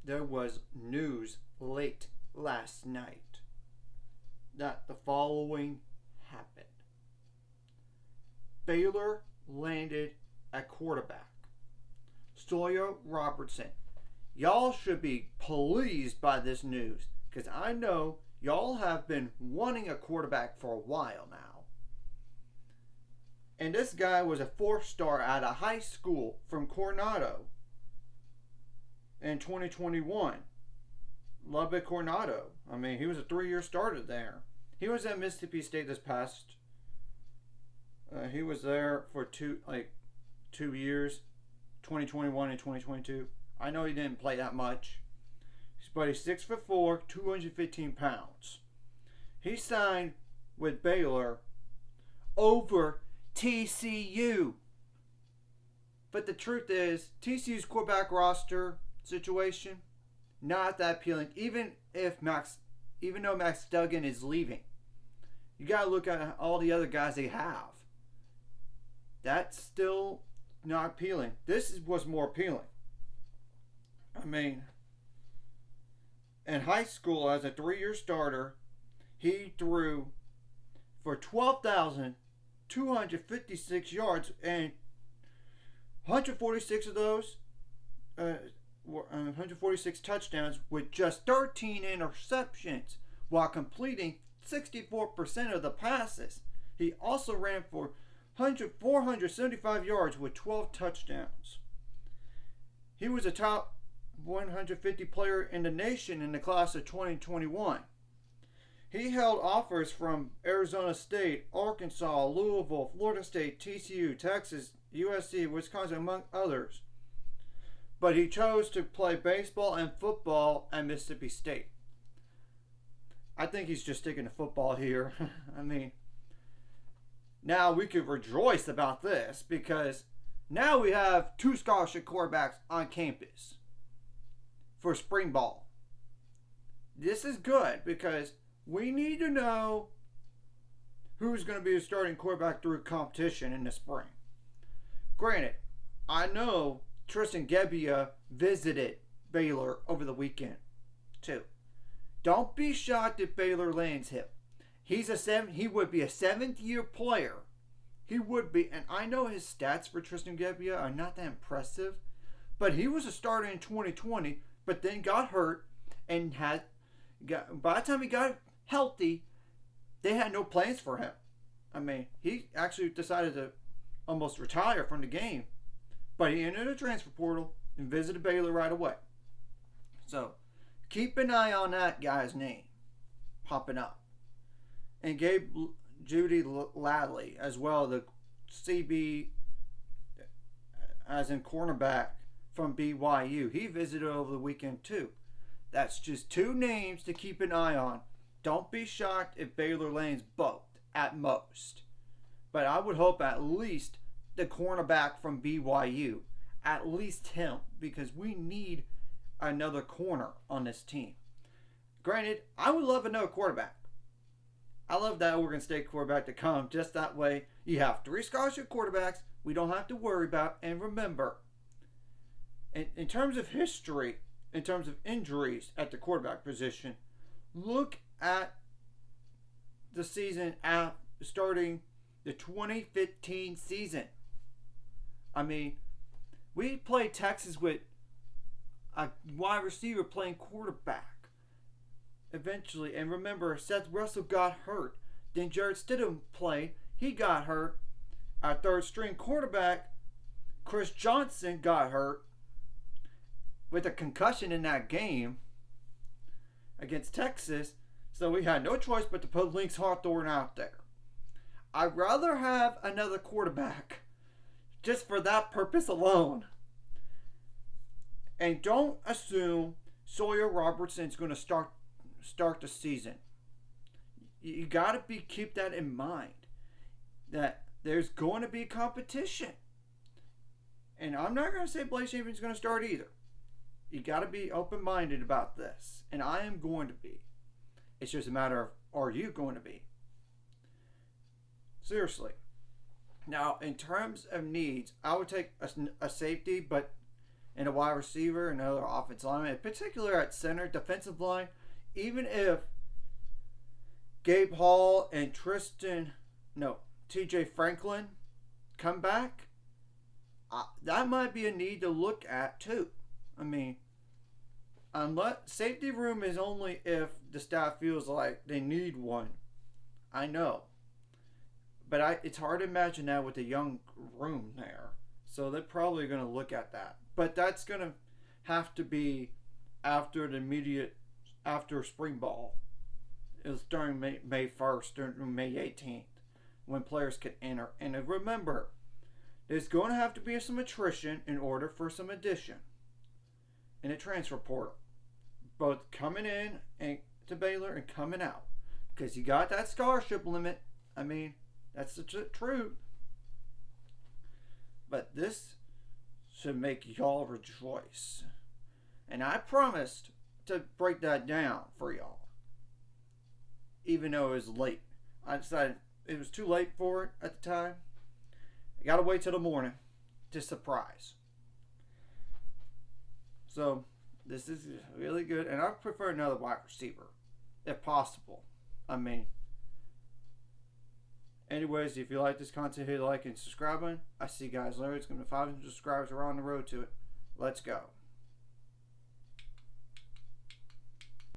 there was news late last night that the following happened. Baylor landed at quarterback. Sawyer Robertson. Y'all should be pleased by this news because I know y'all have been wanting a quarterback for a while now. And this guy was a 4-star out of high school from Coronado in 2021. Lubbock Coronado. I mean, he was a 3-year starter there. He was at Mississippi State this past. He was there for two years, 2021 and 2022. I know he didn't play that much, but he's 6'4", 215 pounds. He signed with Baylor over TCU. But the truth is, TCU's quarterback roster situation not that appealing. Even though Max Duggan is leaving, you gotta look at all the other guys they have. That's still not appealing. This was more appealing. I mean, in high school as a 3-year starter, he threw for 12,256 yards, and 146 of those, 146 touchdowns with just 13 interceptions, while completing 64% of the passes. He also ran for 475 yards with 12 touchdowns. He was a top 150 player in the nation in the class of 2021. He held offers from Arizona State, Arkansas, Louisville, Florida State, TCU, Texas, USC, Wisconsin, among others. But he chose to play baseball and football at Mississippi State. I think he's just sticking to football here. I mean, now we could rejoice about this because now we have 2 scholarship quarterbacks on campus for spring ball. This is good because we need to know who's going to be the starting quarterback through competition in the spring. Granted, I know Tristan Gebbia visited Baylor over the weekend too. Don't be shocked if Baylor lands him. He would be a 7th-year player. He would be, and I know his stats for Tristan Gebbia are not that impressive, but he was a starter in 2020, but then got hurt and by the time he got healthy, they had no plans for him. I mean, he actually decided to almost retire from the game, but he entered the transfer portal and visited Baylor right away. So keep an eye on that guy's name popping up. And Gabe Judy Ladley as well, the CB as in cornerback from BYU. He visited over the weekend too. That's just 2 names to keep an eye on. Don't be shocked if Baylor lands both at most. But I would hope at least the cornerback from BYU, at least him, because we need another corner on this team. Granted, I would love another quarterback. I love that Oregon State quarterback to come. Just that way, you have 3 scholarship quarterbacks we don't have to worry about. And remember, in terms of history, in terms of injuries at the quarterback position, look at the season starting the 2015 season. I mean, we played Texas with a wide receiver playing quarterback eventually. And remember, Seth Russell got hurt. Then Jared Stidham played. He got hurt. Our 3rd-string quarterback, Chris Johnson, got hurt with a concussion in that game against Texas. So we had no choice but to put Lynx Hawthorne out there. I'd rather have another quarterback just for that purpose alone. And don't assume Sawyer Robertson's going to start the season. You got to keep that in mind, that there's going to be competition. And I'm not going to say Blake Chapin's going to start either. You got to be open-minded about this. And I am going to be. It's just a matter of, are you going to be? Seriously. Now, in terms of needs, I would take a safety, but and a wide receiver, another offensive lineman, in particular at center, defensive line, even if Gabe Hall and TJ Franklin come back, that might be a need to look at too. I mean, unless safety room is only if the staff feels like they need one. I know. But it's hard to imagine that with a young room there. So they're probably going to look at that. But that's going to have to be after spring ball. It was during May 1st, during May 18th, when players can enter. And remember, there's going to have to be some attrition in order for some addition in a transfer portal. Both coming in to Baylor and coming out. Because you got that scholarship limit. I mean, that's the truth. But this should make y'all rejoice. And I promised to break that down for y'all. Even though it was late. I decided it was too late for it at the time. I gotta wait till the morning to surprise. So, this is really good. And I prefer another wide receiver, if possible. I mean, anyways, if you like this content, hit like and subscribe button. I see you guys later. It's going to be 500 subscribers. We're on the road to it. Let's go.